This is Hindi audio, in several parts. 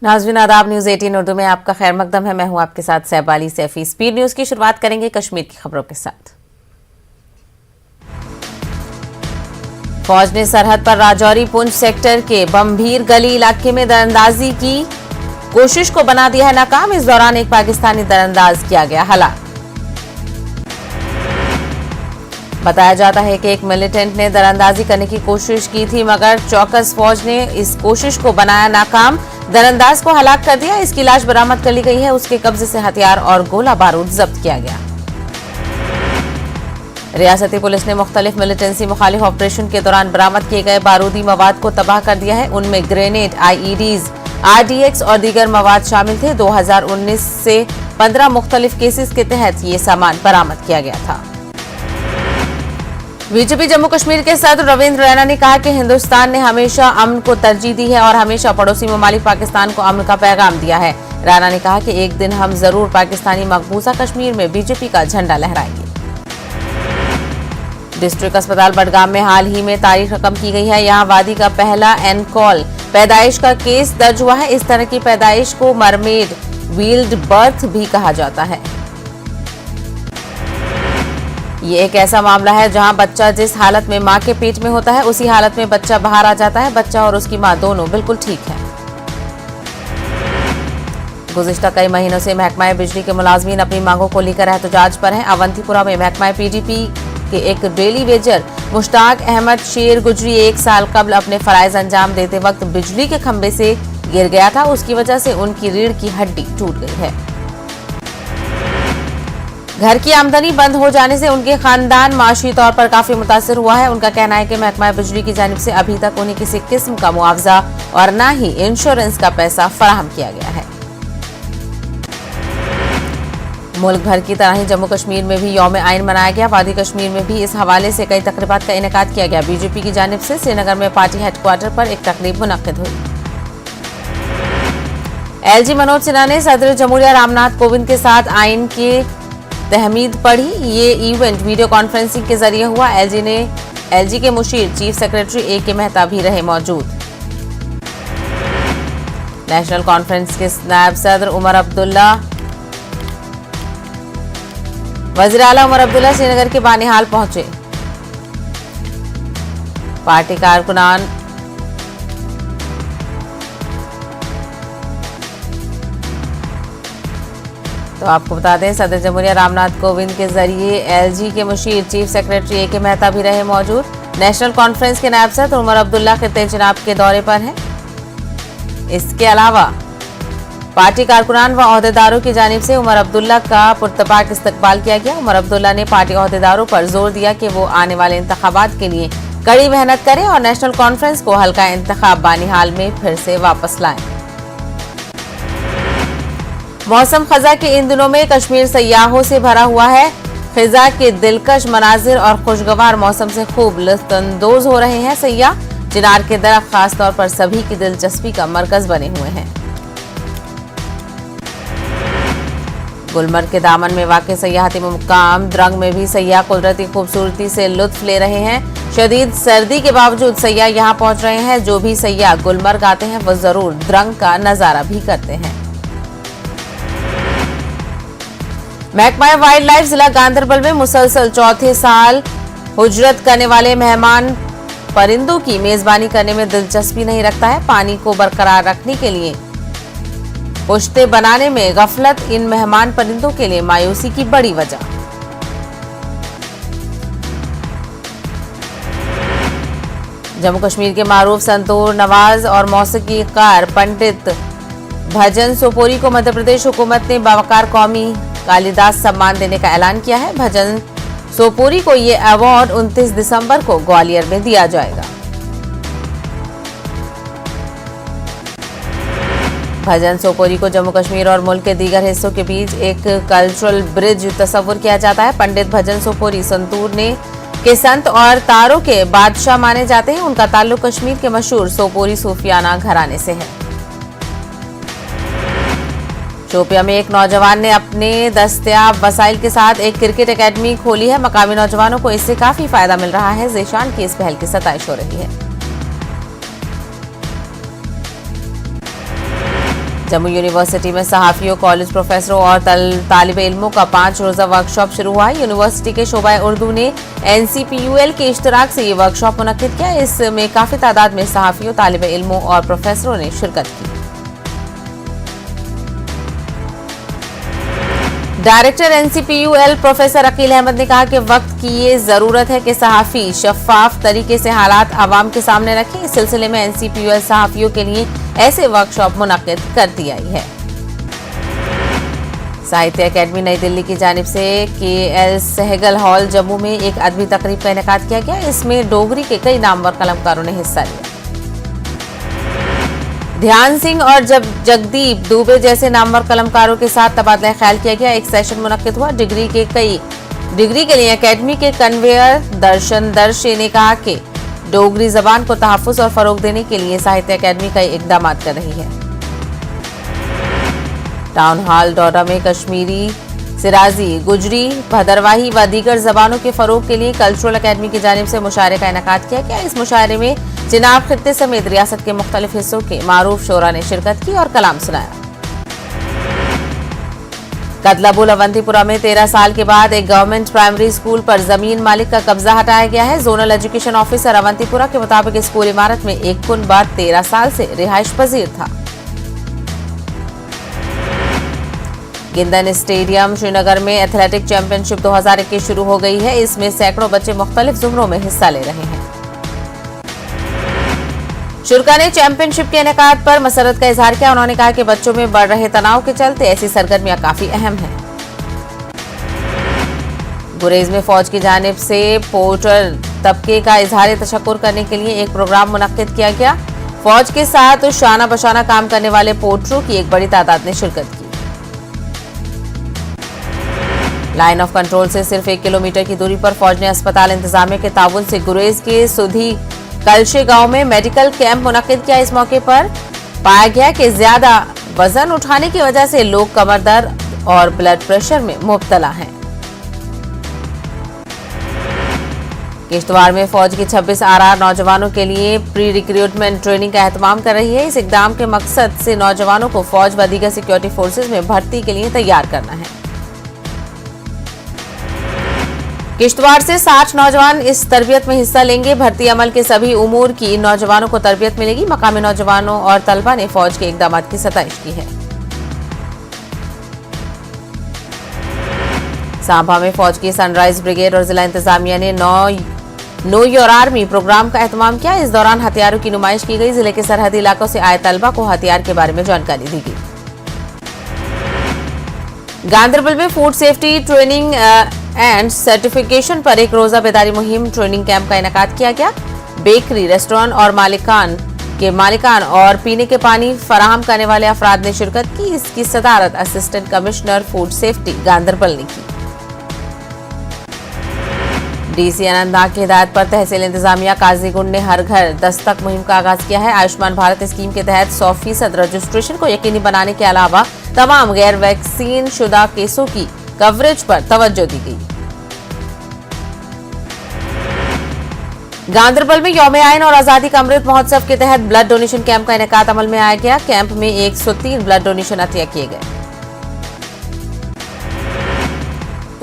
नाज़रीन आदाब, न्यूज़ 18 उर्दू में आपका खैर मकदम है। मैं हूं आपके साथ सहबाली सैफी। स्पीड न्यूज़ की शुरुआत करेंगे कश्मीर की खबरों के साथ। फौज ने सरहद पर राजौरी पुंछ सेक्टर के बमभीर गली इलाके में दरअंदाजी की कोशिश को बना दिया है नाकाम। इस दौरान एक पाकिस्तानी दरअंदाज किया गया हलाक। बताया जाता है कि एक मिलिटेंट ने दरअंदाजी करने की कोशिश की थी, मगर चौकस फौज ने इस कोशिश को बनाया नाकाम। दरअंदाज को हलाक कर दिया। इसकी लाश बरामद कर ली गई है। उसके कब्जे से हथियार और गोला बारूद जब्त किया गया। रियासती पुलिस ने मुख्तलिफ मिलिटेंसी मुखालिफ ऑपरेशन के दौरान बरामद किए गए बारूदी मवाद को तबाह कर दिया है। उनमें ग्रेनेड, आईईडीज, आरडीएक्स और दीगर मवाद शामिल थे। 2019 से 15 मुख्तलिफ केसेस के तहत ये सामान बरामद किया गया था। बीजेपी जम्मू कश्मीर के सदर रविंद्र रैना ने कहा कि हिंदुस्तान ने हमेशा अमन को तरजीह दी है और हमेशा पड़ोसी ममालिक पाकिस्तान को अमन का पैगाम दिया है। रैना ने कहा कि एक दिन हम जरूर पाकिस्तानी मकबूजा कश्मीर में बीजेपी का झंडा लहराएंगे। डिस्ट्रिक्ट अस्पताल बडगाम में हाल ही में तारीख रकम की गई है। यहाँ वादी का पहला एनकॉल पैदाइश का केस दर्ज हुआ है। इस तरह की पैदाइश को मरमेड व्हील्ड बर्थ भी कहा जाता है। ये एक ऐसा मामला है जहां बच्चा जिस हालत में मां के पेट में होता है उसी हालत में बच्चा बाहर आ जाता है। बच्चा और उसकी मां दोनों बिल्कुल ठीक है। गुज़िश्ता कई महीनों से महकमा बिजली के मुलाजमीन अपनी मांगों को लेकर एहतजाज पर हैं। अवंतीपुरा में महकमा पीडीपी के एक डेली वेजर मुश्ताक अहमद शेर गुजरी 1 साल कबल अपने फराइज अंजाम देते वक्त बिजली के खंभे से गिर गया था। उसकी वजह से उनकी रीढ़ की हड्डी टूट गई है। घर की आमदनी बंद हो जाने से उनके खानदान माशी तौर पर काफी मुतासिर हुआ है। उनका कहना है कि महकमा बिजली की जानिब से अभी तक उन्हें किसी किस्म का मुआवजा और न ही इंश्योरेंस का पैसा फराहम किया गया है। मुल्क भर की तरह ही जम्मू कश्मीर में भी यौम आइन मनाया गया। वादी कश्मीर में भी इस हवाले से कई तकरीबात का इनेकाद किया गया। बीजेपी की जानिब से श्रीनगर में पार्टी हेडक्वार्टर पर एक तकरीब मुनक्किद हुई। एलजी मनोज सिन्हा ने सदर जमहूरिया रामनाथ कोविंद के साथ आइन के तहमीद पढ़ी। ये इवेंट वीडियो कॉन्फ्रेंसिंग के जरिए हुआ। एलजी के मुशीर चीफ सेक्रेटरी ए.के. मेहता भी रहे मौजूद। नेशनल कॉन्फ्रेंस के नायब सदर उमर अब्दुल्ला, वज़ीर आला उमर अब्दुल्ला श्रीनगर के बानिहाल पहुंचे। पार्टी कारकुनान तो आपको बता दें सदर जमहूरिया रामनाथ कोविंद के जरिए एलजी के मुशीर चीफ सेक्रेटरी ए.के. मेहता भी रहे मौजूद। नेशनल कॉन्फ्रेंस के नायब सदर उमर अब्दुल्ला खित्ते जनाब के दौरे पर हैं। इसके अलावा पार्टी कारकुनान व ओहदेदारों की जानिब से उमर अब्दुल्ला का पुरतपाक इस्तकबाल किया गया। उमर अब्दुल्ला ने पार्टी ओहदेदारों पर जोर दिया कि वो आने वाले इंतखाबात के लिए कड़ी मेहनत करें और नेशनल कॉन्फ्रेंस को हल्का इंतखाब बानिहाल में फिर से वापस लाएं। मौसम खजा के इन दिनों में कश्मीर सयाहों से भरा हुआ है। खिजा के दिलकश मनाजिर और खुशगवार मौसम से खूब लुत्फानंदोज हो रहे हैं सयाह। चिनार के दरख्त खासतौर पर सभी की दिलचस्पी का मरकज बने हुए हैं। गुलमर्ग के दामन में वाक़ सयाहती मुकाम द्रंग में भी सयाह कुदरती खूबसूरती से लुत्फ ले रहे हैं। शदीद सर्दी के बावजूद सयाह यहाँ पहुंच रहे हैं। जो भी सयाह गुलमर्ग आते हैं वो जरूर द्रंग का नजारा भी करते हैं। महकमा वाइल्ड लाइफ जिला गांधरबल में मुसलसल चौथे साल हुजरत करने वाले मेहमान परिंदों की मेजबानी करने में दिलचस्पी नहीं रखता है। पानी को बरकरार रखने के लिए पुश्ते बनाने में गफलत इन मेहमान परिंदों के लिए मायूसी की बड़ी वजह। जम्मू कश्मीर के मारूफ संतूर नवाज और मौसीकीकार पंडित भजन सोपोरी को मध्य प्रदेश हुकूमत ने बावकार कौमी कालिदास सम्मान देने का ऐलान किया है। भजन सोपोरी को ये अवार्ड 29 दिसंबर को ग्वालियर में दिया जाएगा। भजन सोपोरी को जम्मू कश्मीर और मुल्क के दीगर हिस्सों के बीच एक कल्चरल ब्रिज तस्वुर किया जाता है। पंडित भजन सोपोरी संतूर के संत और तारों के बादशाह माने जाते हैं। उनका ताल्लुक कश्मीर के मशहूर सोपोरी सूफियाना घराने से है। शोपिया में एक नौजवान ने अपने दस्तयाब वसाइल के साथ एक क्रिकेट एकेडमी खोली है। मकामी नौजवानों को इससे काफी फायदा मिल रहा है। ज़ीशान की इस पहल की सताइश हो रही है। जम्मू यूनिवर्सिटी में सहाफियों, कॉलेज प्रोफेसरों और तालिब इल्मों का 5 रोजा वर्कशॉप शुरू हुआ। यूनिवर्सिटी के शोबाए उर्दू ने NCPUL के इश्तराक से ये वर्कशॉप मुनक्किद किया। इसमें काफी तादाद में सहाफियों, तालिब इल्मों और प्रोफेसरों ने शिरकत की। Director NCPUL professor Aqeel Ahmad ने कहा कि वक्त की ये जरूरत है कि सहाफी शफाफ तरीके से हालात आवाम के सामने रखें। इस सिलसिले में NCPUL सहाफियों के लिए ऐसे वर्कशॉप मुनक्किद करती आई है। साहित्य अकेडमी नई दिल्ली की जानिब से KL सहगल हॉल जम्मू में एक अदबी तकरीब का इनेकाद किया गया। इसमें डोगरी के कई नामवर कलमकारों ने हिस्सा लिया। ध्यान सिंह और जगदीप दुबे जैसे नामवर कलमकारों के साथ तबादला ख्याल किया गया। एक सेशन मुनक्किद हुआ। डिग्री के लिए अकेडमी के कन्वेयर दर्शन दर्शे ने कहा कि डोगरी जबान को तहफ्फुज़ और फरोग देने के लिए साहित्य अकेडमी कई इकदाम कर रही है। टाउन हॉल डोडा में कश्मीरी, सिराजी, गुजरी, भदरवाही व दीगर जबानों के फरोग के लिए कल्चरल अकेडमी की जानिब से मुशायरे का इनेकाद किया गया। इस मुशायरे में चिनाब खित्ते समेत रियासत के मुख्तलिफ हिस्सों के मारूफ शोरा ने शिरकत की और कलाम सुनाया। कदलाबुल अवंतीपुरा में 13 साल के बाद एक गवर्नमेंट प्राइमरी स्कूल पर जमीन मालिक का कब्जा हटाया गया है। जोनल एजुकेशन ऑफिसर अवंतीपुरा के मुताबिक स्कूल इमारत में एक कुन बाद 13 साल से रिहाइश पजीर था। गिंदन स्टेडियम श्रीनगर में एथलेटिक चैंपियनशिप 2021 शुरू हो गई है। इसमें सैकड़ों बच्चे मुख्तलिफ जुमरों में हिस्सा ले रहे हैं। शुरा ने चैंपियनशिप के इनेकाद पर मसरत का इजहार किया। उन्होंने कहा कि बच्चों में बढ़ रहे तनाव के चलते ऐसी सरगर्मियां काफी अहम हैं। गुरेज में फौज की जानिब से पोर्टर तबके का इजहार तशक्कुर करने के लिए एक प्रोग्राम मुनक्किद किया गया। फौज के साथ शाना बशाना काम करने वाले पोर्टरों की एक बड़ी तादाद ने शिरकत की। लाइन ऑफ कंट्रोल से सिर्फ 1 किलोमीटर की दूरी पर फौज ने अस्पताल इंतजामिया के ताउन से गुरेज के सुधी कलशे गांव में मेडिकल कैंप मुनक्किद किया। इस मौके पर पाया गया कि ज्यादा वजन उठाने की वजह से लोग कमर दर्द और ब्लड प्रेशर में मुब्तला हैं। किश्तवाड़ में फौज की 26 RR नौजवानों के लिए प्री रिक्रूटमेंट ट्रेनिंग का एहतमाम कर रही है। इस इकदाम के मकसद से नौजवानों को फौज व दीगर सिक्योरिटी फोर्सेज में भर्ती के लिए तैयार करना है। किश्तवाड़ से 60 नौजवान इस तरबियत में हिस्सा लेंगे। भर्ती अमल के सभी उमूर की नौजवानों को तरबियत मिलेगी। मकामी नौजवानों और तलबा ने फौज के इकदाम की सताइश की है। सांभा में फौज की सनराइज ब्रिगेड और जिला इंतजामिया ने नो योर आर्मी प्रोग्राम का एहतमाम किया। इस दौरान हथियारों की नुमाइश की गई। जिले के सरहदी इलाकों से आए तलबा को हथियार के बारे में जानकारी दी गई। गांधरबल में food safety training and certification पर एक रोजा बेदारी मुहिम ट्रेनिंग कैंप का इनेकाद किया गया। बेकरी, रेस्टोरेंट और मालिकान और पीने के पानी फराहम करने वाले अफराद ने शिरकत की। इसकी सदारत assistant commissioner food safety Ganderbal ने की। DC अनंतनाग की हिदायत पर तहसील इंतजामिया काजीगुंड ने हर घर दस्तक मुहिम का आगाज किया है। आयुष्मान भारत स्कीम के तहत 100% रजिस्ट्रेशन को यकीनी बनाने के अलावा तमाम गैर वैक्सीन शुदा केसों की कवरेज पर तवज्जो दी गई। गांधरबल में यौम आइन और आजादी का अमृत महोत्सव के तहत ब्लड डोनेशन कैंप का इनेकाद अमल में आया गया। कैंप में 103 ब्लड डोनेशन अतिया किए गए।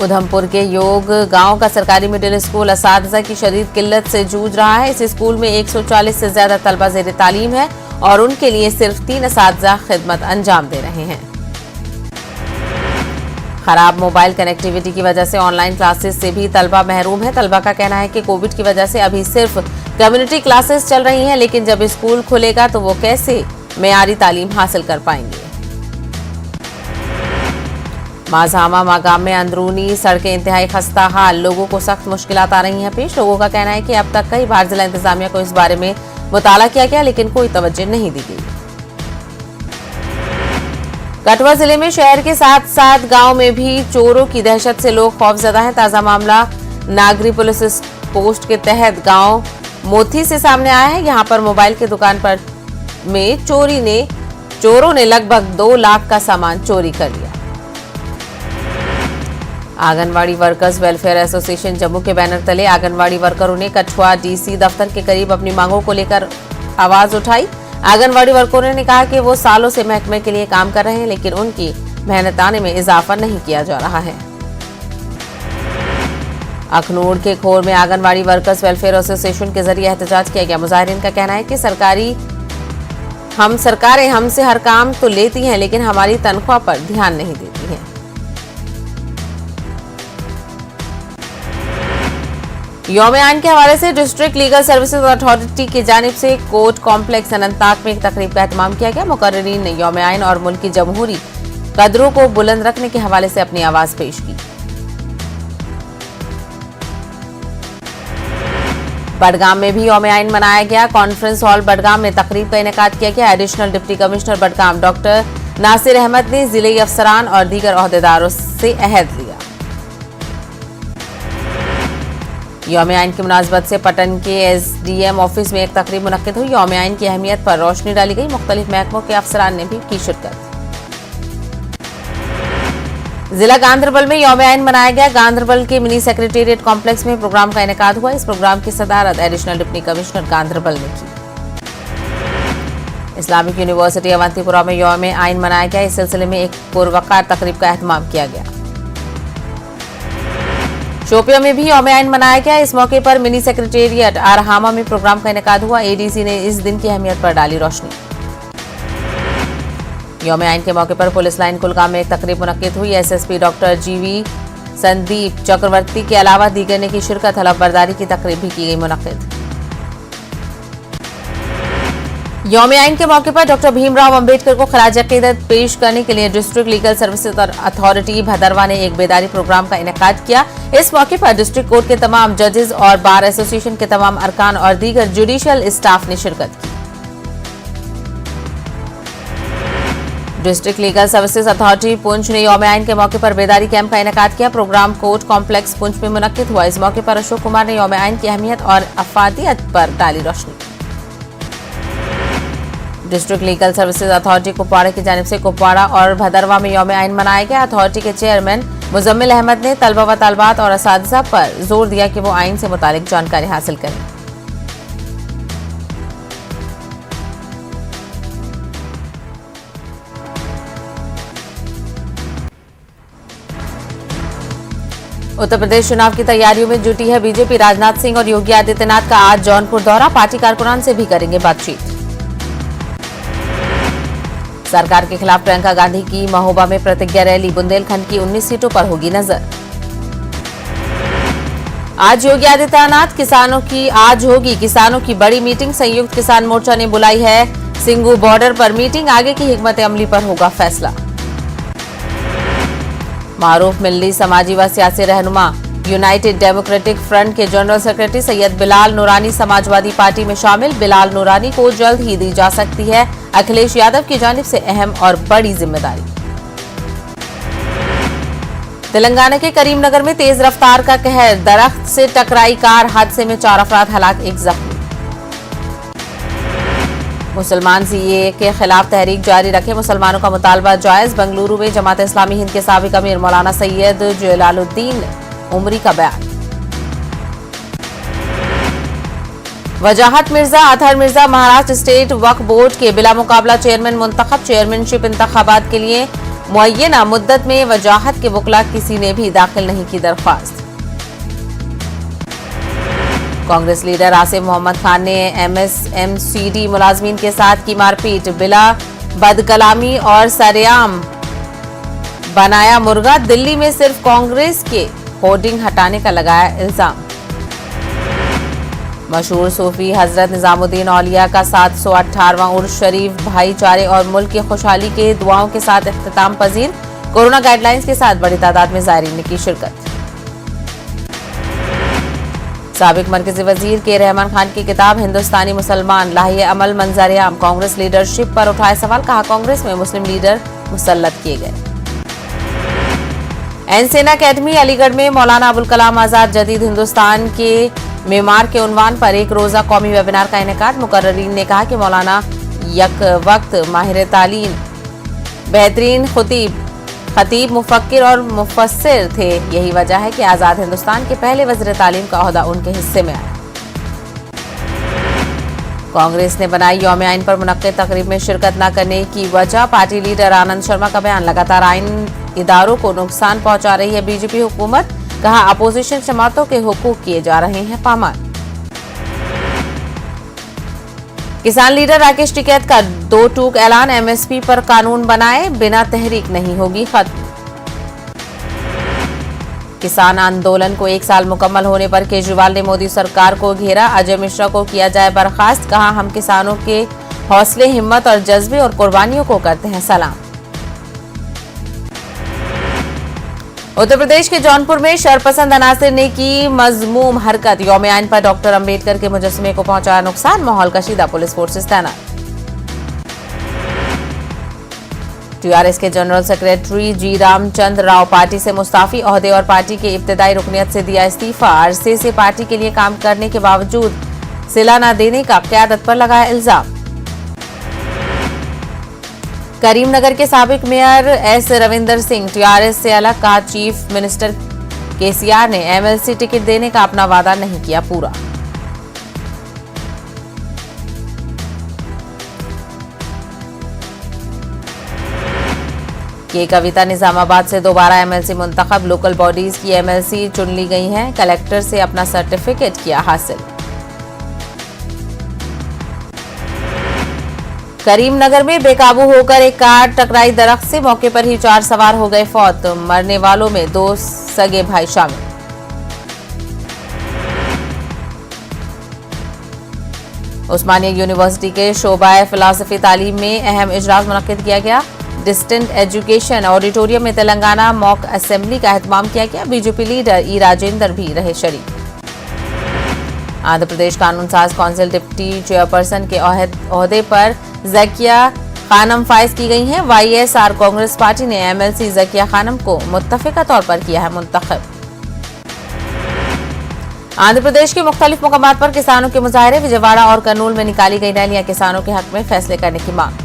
उधमपुर के योग गांव का सरकारी मिडिल स्कूल असातिज़ा की शदीद किल्लत से जूझ रहा है। इस स्कूल में 140 से ज्यादा तलबा ज़ेर तालीम है और उनके लिए सिर्फ 3 असातिज़ा खिदमत अंजाम दे रहे हैं। खराब मोबाइल कनेक्टिविटी की वजह से ऑनलाइन क्लासेस से भी तलबा महरूम है। तलबा का कहना है कि कोविड की वजह से अभी सिर्फ कम्युनिटी क्लासेस चल रही हैं, लेकिन जब स्कूल खुलेगा तो वो कैसे मेयारी तालीम हासिल कर पाएंगे। माज़ामा मागाम में अंदरूनी सड़कें इंतहाई खस्ता हाल, लोगों को सख्त मुश्किलात आ रही हैं पेश। लोगों का कहना है कि अब तक कई बार जिला इंतजामिया को इस बारे में मुताला किया गया, लेकिन कोई तवज्जो नहीं दी गई। कठुआ जिले में शहर के साथ साथ गांव में भी चोरों की दहशत से लोग खौफजदा हैं। ताजा मामला नागरी पुलिस पोस्ट के तहत गांव मोथी से सामने आया है। यहां पर मोबाइल की दुकान पर में चोरों ने लगभग 2 लाख का सामान चोरी कर लिया। Anganwadi workers welfare association Jammu के बैनर तले आंगनवाड़ी वर्करों ने कठुआ DC दफ्तर के करीब अपनी मांगों को लेकर आवाज उठाई। आंगनवाड़ी वर्करों ने कहा कि वो सालों से महकमे के लिए काम कर रहे हैं, लेकिन उनकी मेहनताने में इजाफा नहीं किया जा रहा है। अखनूर के खोर में आंगनवाड़ी वर्कर्स वेलफेयर एसोसिएशन के जरिए एहतजाज किया गया। मुजाहिरीन का कहना है कि सरकारें हमसे हर काम तो लेती हैं, लेकिन हमारी तनख्वाह पर ध्यान नहीं देती हैं। यौम-ए-आइन के हवाले से डिस्ट्रिक्ट लीगल सर्विसेज अथॉरिटी की जानिब से कोर्ट कॉम्प्लेक्स अनंतनाग में एक तकरीब का एहतमाम किया गया। मुकर्रिरीन ने यौम-ए-आइन और मुल्क की जमहूरी कदरों को बुलंद रखने के हवाले से अपनी आवाज पेश की। बडगाम में भी यौम-ए-आइन मनाया गया। कॉन्फ्रेंस हॉल बडगाम में तकरीब का इनेकाद किया गया। Additional deputy commissioner Budgam doctor Nasir Ahmad ने जिले अफसरान और दीगर ओहदेदारों से अहद लिया। यौम-ए-आइन की मुनासबत से पटन के एसडीएम ऑफिस में एक तकरीब मुनक्किद हुई। यौम-ए-आइन की अहमियत पर रोशनी डाली गई। मुख्तलिफ महकमों के अफसरान ने भी की शिरकत। जिला गांधरबल में यौम-ए-आइन मनाया गया। गांधरबल के मिनी सेक्रेटेरिएट कॉम्प्लेक्स में प्रोग्राम का इनेकाद हुआ। इस प्रोग्राम की सदारत एडिशनल डिप्टी कमिश्नर गांधरबल ने की। इस्लामिक यूनिवर्सिटी अवंतीपुरा में यौम-ए-आइन मनाया गया। इस सिलसिले में एक पुरवकार तकरीब का एहतमाम किया गया। शोपिया में भी यौम-ए-आइन मनाया गया। इस मौके पर मिनी सेक्रेटेरिएट आरहामा में प्रोग्राम का इनेकाद हुआ। एडीसी ने इस दिन की अहमियत पर डाली रोशनी। यौम-ए-आइन के मौके पर पुलिस लाइन कुलगाम में एक तकरीब मुनक्किद हुई। एसएसपी डॉक्टर जीवी संदीप चक्रवर्ती के अलावा दीगर ने की शिरकत। हलफ बर्दारी की तकरीब भी की गई मुनक्किद। यौम-ए-आइन के मौके पर डॉक्टर भीमराव अंबेडकर को खराज अकीदत पेश करने के लिए district legal services authority Bhaderwah ने एक बेदारी प्रोग्राम का इनेकाद किया। इस मौके पर डिस्ट्रिक्ट कोर्ट के तमाम जजेस और बार एसोसिएशन के तमाम अरकान और दीगर जुडिशियल स्टाफ ने शिरकत की। District legal services authority Poonch ने यौम-ए-आइन के मौके पर बेदारी कैंप का इनेकाद किया। प्रोग्राम कोर्ट कॉम्प्लेक्स पुंछ में मुनक्किद हुआ। इस मौके पर अशोक कुमार ने यौम-ए-आइन की अहमियत और अफादियत पर डाली रोशनी। District legal services authority Kupwara की जानिब से कुपवाड़ा और भदरवा में यौम-ए-आइन मनाया गया। अथॉरिटी के चेयरमैन मुजम्मिल अहमद ने तलबा व तलबात और असातिज़ा पर जोर दिया कि वो आइन से मुतालिक जानकारी हासिल करें। उत्तर प्रदेश चुनाव की तैयारियों में जुटी है बीजेपी। राजनाथ सिंह और योगी आदित्यनाथ का आज जौनपुर दौरा। पार्टी कारकुनान से भी करेंगे बातचीत। सरकार के खिलाफ प्रियंका गांधी की महोबा में प्रतिज्ञा रैली। बुंदेलखंड की 19 सीटों पर होगी नजर। आज योगी आदित्यनाथ होगी किसानों की बड़ी मीटिंग। संयुक्त किसान मोर्चा ने बुलाई है सिंगू बॉर्डर पर मीटिंग। आगे की हिकमत अमली पर होगा फैसला। मारूफ मिल्ली समाजी व सियासी रहनुमा यूनाइटेड डेमोक्रेटिक फ्रंट के जनरल सेक्रेटरी सैयद बिलाल नूरानी समाजवादी पार्टी में शामिल। बिलाल नूरानी को जल्द ही दी जा सकती है अखिलेश यादव की जानिब से अहम और बड़ी जिम्मेदारी। तेलंगाना के करीमनगर में तेज रफ्तार का कहर। दरख्त से टकराई कार। हादसे में 4 अफराद हलाक, 1 जख्मी। मुसलमान सीएए के खिलाफ तहरीक जारी रखे। मुसलमानों का मुतालबा जायज। बेंगलुरु में जमात इस्लामी हिंद के साबिक अमीर मौलाना सैयद जलालुद्दीन उमरी का बयान। वजाहत मिर्जा अतहर मिर्जा महाराष्ट्र स्टेट वक्फ बोर्ड के बिला मुकाबला चेयरमैन मुंतखब। चेयरमैनशिप इंतखाबात के लिए मुअय्यना मुद्दत में वजाहत के वकला किसी ने भी दाखिल नहीं की दरख्वास्त। कांग्रेस लीडर आसिफ मोहम्मद खान ने एमएसएमसीडी मुलाजमीन के साथ की मारपीट। बिला बदकलामी और सरेआम बनाया मुर्गा। दिल्ली में सिर्फ कांग्रेस के होर्डिंग हटाने का लगाया इल्जाम। मशहूर सूफी हजरत निजामुद्दीन औलिया का 718वां उर्स शरीफ भाईचारे और मुल्क की खुशहाली के दुआओं के साथ इख्तिताम पजीर। कोरोना गाइडलाइंस के साथ बड़ी तादाद में ज़ायरीन ने की शिरकत। साबिक मरकजी वजीर के रहमान खान की किताब हिंदुस्तानी मुसलमान लाहिए अमल मंजर आम। कांग्रेस लीडरशिप पर उठाए सवाल। कहा कांग्रेस में मुस्लिम लीडर मुसल्लत किए गए। एनसेना अकेडमी अलीगढ़ में मौलाना अबुल कलाम आजाद जदीद हिंदुस्तान के मेमार के उन्वान पर एक रोजा कौमी वेबिनार का इनेकाद। मुकर्ररीन ने कहा कि मौलाना यक वक्त माहिर तालीम, बेहतरीन खतीब, मुफक्किर और मुफस्सिर थे। यही वजह है कि आजाद हिंदुस्तान के पहले वज़ीर तालीम का ओहदा उनके हिस्से में आया। कांग्रेस ने बनाई यौम आइन पर मुनक्किद तकरीब में शिरकत न करने की वजह। पार्टी लीडर आनंद शर्मा का बयान, लगातार आइन इदारों को नुकसान पहुंचा रही है बीजेपी हुकूमत। कहा, अपोजिशन जमातों के हुकूक किए जा रहे हैं पामाल। किसान लीडर राकेश टिकैत का 2 टूक ऐलान, एमएसपी पर कानून बनाए बिना तहरीक नहीं होगी खत्म। किसान आंदोलन को 1 साल मुकम्मल होने पर केजरीवाल ने मोदी सरकार को घेरा। अजय मिश्रा को किया जाए बर्खास्त। कहा, हम किसानों के हौसले, हिम्मत और जज्बे और कुर्बानियों को करते हैं सलाम। उत्तर प्रदेश के जौनपुर में शरपसंद अनासिर ने की मजमूम हरकत। यौम आइन पर डॉक्टर अंबेडकर के मुजस्समे को पहुंचाया नुकसान, माहौल कशीदा, पुलिस फोर्सेस तैनात। टीआरएस के जनरल सेक्रेटरी जी रामचंद्र राव पार्टी से मुस्ताफी, ओहदे और पार्टी के इब्तदाई रुकनियत से दिया इस्तीफा। अरसे से पार्टी के लिए काम करने के बावजूद सिला न देने का क़यादत पर लगाया इल्जाम। करीमनगर के साबिक mayor S Ravinder Singh TRS से अलग। कहा, चीफ मिनिस्टर केसीआर ने एमएलसी टिकट देने का अपना वादा नहीं किया पूरा। के कविता निजामाबाद से दोबारा एमएलसी मुंतखब। लोकल बॉडीज की एमएलसी चुन ली गई हैं। कलेक्टर से अपना सर्टिफिकेट किया हासिल। करीमनगर में बेकाबू होकर एक कार टकराई दरख्त से, मौके पर ही 4 सवार हो गए फौत। मरने वालों में 2 सगे भाई शामिल। उस्मानिया यूनिवर्सिटी के शोबाए फिलॉसफी तालीम में अहम इजलास मुनक्किद किया गया। डिस्टेंट एजुकेशन ऑडिटोरियम में तेलंगाना मॉक असेंबली का एहतमाम किया गया। बीजेपी लीडर ई राजेंद्र भी रहे शरीक। आंध्र प्रदेश कानून साज काउंसिल डिप्टी चेयरपर्सन के ओहदे पर जकिया खानम फाइज की गई हैं। वाईएसआर कांग्रेस पार्टी ने एमएलसी जकिया खानम को मुत्तफिका तौर पर किया है मुंतखब। आंध्र प्रदेश के मुख्तलिफ मुकामात पर किसानों के मुजाहरे। विजयवाड़ा और कर्नूल में निकाली गई रैलियां, किसानों के हक में फैसले करने की मांग।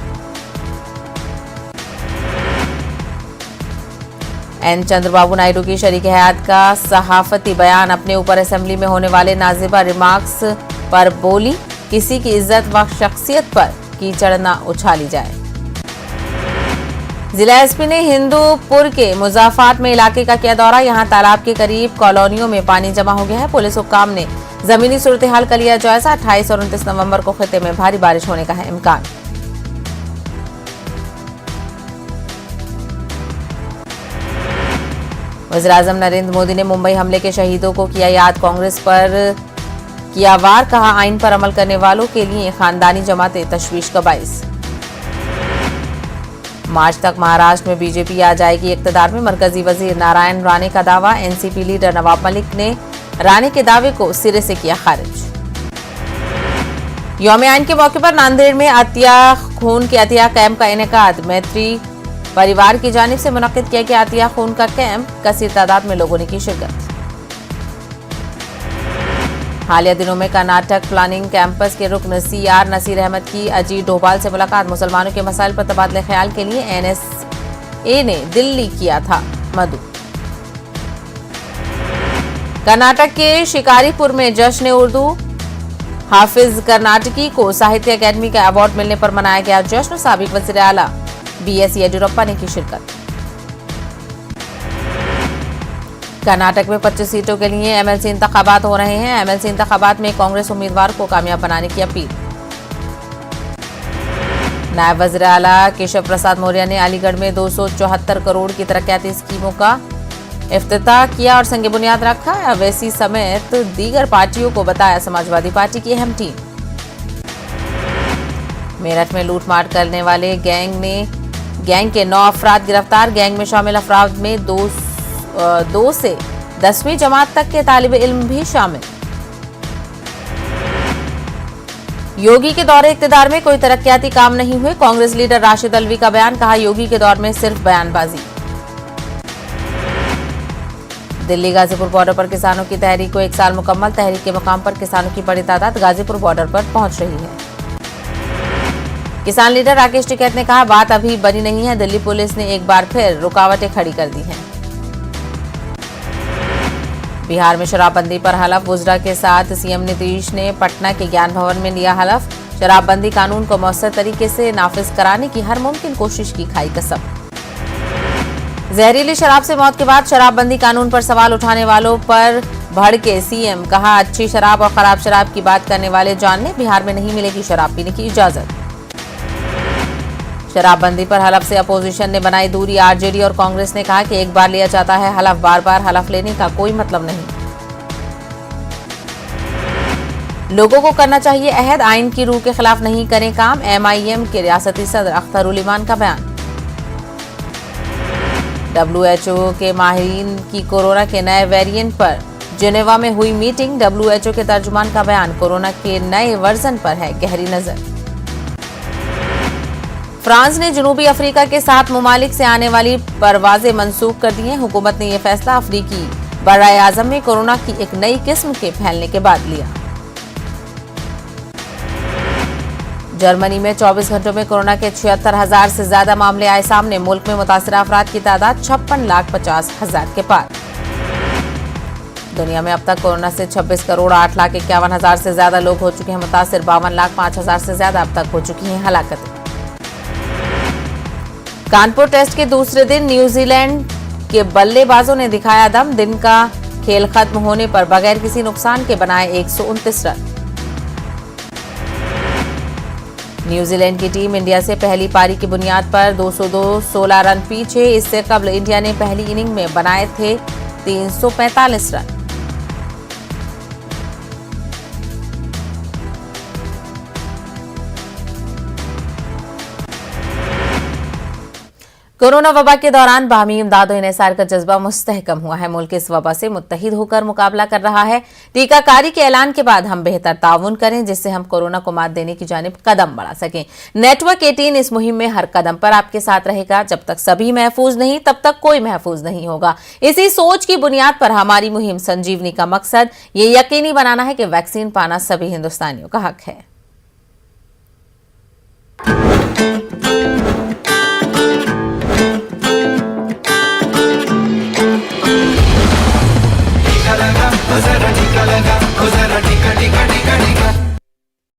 एन चंद्रबाबू नायडू की शरीक हयात का सहाफती बयान। अपने ऊपर असेंबली में होने वाले नाजिबा रिमार्क्स पर बोली, किसी की इज्जत व शख्सियत पर कीचड़ न उछाली जाए। जिला एसपी ने हिंदूपुर के मुजाफात में इलाके का किया दौरा। यहां तालाब के करीब कॉलोनियों में पानी जमा हो गया है। पुलिस हुक्काम ने जमीनी सूरत हाल का लिया जायजा। 28 और 29 नवंबर को खिते में भारी बारिश होने का है इम्कान। वज़ीर-ए-आज़म नरेंद्र मोदी ने मुंबई हमले के शहीदों को किया याद। कांग्रेस पर किया वार। कहा, आइन पर अमल करने वालों के लिए खानदानी जमातें तशवीश का बाइस। मार्च तक महाराष्ट्र में बीजेपी आ जाएगी इक्तदार में। मरकजी वजीर नारायण राणे का दावा। एनसीपी लीडर नवाब मलिक ने राणे के दावे को सिरे से किया खारिज। यौम आइन के मौके पर नांदेड़ में अतिया खून के अतिया कैंप का इनेकाद। मैत्री परिवार की जानिब से मुनक्किद किया गया अतिया खून का कैंप। कसीर तादाद में लोगों ने की शिरकत। हालिया दिनों में कर्नाटक प्लानिंग कैंपस के रुकन सीआर नसीर अहमद की अजीत डोभाल से मुलाकात। मुसलमानों के मसाइल पर तबादले ख्याल के लिए एनएसए ने दिल्ली किया था मदु। कर्नाटक के शिकारीपुर में जश्न उर्दू। हाफिज कर्नाटकी को साहित्य अकेडमी का अवार्ड मिलने पर मनाया गया जश्न। साबिक वज़ीर आला बीएस येडियुरप्पा ने की शिरकत। कर्नाटक में 25 सीटों के लिए एमएलसी इंतखाबात हो रहे हैं। एमएलसी इंतखाबात में कांग्रेस उम्मीदवार को कामयाब बनाने की अपील। नायब वज़ीर आला केशव प्रसाद मौर्य ने अलीगढ़ में 274 करोड़ की तरक्याती स्कीमों का इफ्तिताह किया और संग बुनियाद रखा। अवैसी समेत दीगर पार्टियों को बताया समाजवादी पार्टी की अहम टीम। मेरठ में लूटमार करने वाले गैंग के 9 अफराद गिरफ्तार। गैंग में शामिल अफराद में 2 से 10वीं जमात तक के तालिब इल्म भी शामिल। योगी के दौरे इक्तिदार में कोई तरक्याती काम नहीं हुए। कांग्रेस लीडर राशिद अलवी का बयान। कहा, योगी के दौर में सिर्फ बयानबाजी। दिल्ली गाजीपुर बॉर्डर पर किसानों की तहरीक को 1 साल मुकम्मल। तहरीक के मुकाम पर किसानों की बड़ी तादाद गाजीपुर बॉर्डर पर पहुंच रही है। किसान लीडर राकेश टिकैत ने कहा, बात अभी बनी नहीं है। दिल्ली पुलिस ने एक बार फिर रुकावटें खड़ी कर दी हैं। बिहार में शराबबंदी पर हलफ। वुजरा के साथ सीएम नीतीश ने पटना के ज्ञान भवन में लिया हलफ। शराबबंदी कानून को मौसर तरीके से नाफिज कराने की हर मुमकिन कोशिश की खाई कसम। जहरीली शराब से मौत के बाद शराबबंदी कानून पर सवाल उठाने वालों पर भड़के सीएम, कहा अच्छी शराब और खराब शराब की बात करने वाले जान लें, बिहार में नहीं मिलेगी शराब पीने की इजाजत। शराबबंदी पर हलफ से अपोजिशन ने बनाई दूरी, आरजेडी और कांग्रेस ने कहा कि एक बार लिया जाता है हलफ, बार बार हलफ लेने का कोई मतलब नहीं। लोगों को करना चाहिए अहद, आइन की रूह के खिलाफ नहीं करें काम, एमआईएम के रियासती सदर अख्तर उल ईमान का बयान। डब्ल्यूएचओ के माहिरीन की कोरोना के नए वेरिएंट पर जेनेवा में हुई मीटिंग, डब्ल्यूएचओ के तर्जुमान का बयान, कोरोना के नए वर्जन पर है गहरी नजर। फ्रांस ने जनूबी अफ्रीका के 7 ममालिक से आने वाली परवाजें मंसूख कर दी हैं। हुकूमत ने यह फैसला अफ्रीकी बराए आजम में कोरोना की एक नई किस्म के फैलने के बाद लिया। जर्मनी में 24 घंटों में कोरोना के 76,000 से ज्यादा मामले आए सामने। मुल्क में मुतासिर अफराद की तादाद 56,50,000 के पार। दुनिया में अब तक कोरोना से 26,08,51,000 से ज्यादा लोग हो चुके हैं मुतासिर। 52,05,000 से ज्यादा अब तक हो चुकी हैं हलाकतें। कानपुर टेस्ट के दूसरे दिन न्यूजीलैंड के बल्लेबाजों ने दिखाया दम। दिन का खेल खत्म होने पर बगैर किसी नुकसान के बनाए 129 रन। न्यूजीलैंड की टीम इंडिया से पहली पारी की बुनियाद पर 202 16 रन पीछे। इससे कबल इंडिया ने पहली इनिंग में बनाए थे 345 रन। कोरोना वबा के दौरान बाहमी इमदाद और इन्हिसार का जज्बा मुस्तहकम हुआ है। मुल्क इस वबा से मुत्तहिद होकर मुकाबला कर रहा है। टीकाकारी के ऐलान के बाद हम बेहतर ताउन करें जिससे हम कोरोना को मात देने की जानिब कदम बढ़ा सकें। नेटवर्क 18 इस मुहिम में हर कदम पर आपके साथ रहेगा। जब तक सभी महफूज नहीं तब तक कोई महफूज नहीं होगा। इसी सोच की बुनियाद पर हमारी मुहिम संजीवनी का मकसद ये यकीनी बनाना है कि वैक्सीन पाना सभी हिंदुस्तानियों का हक है।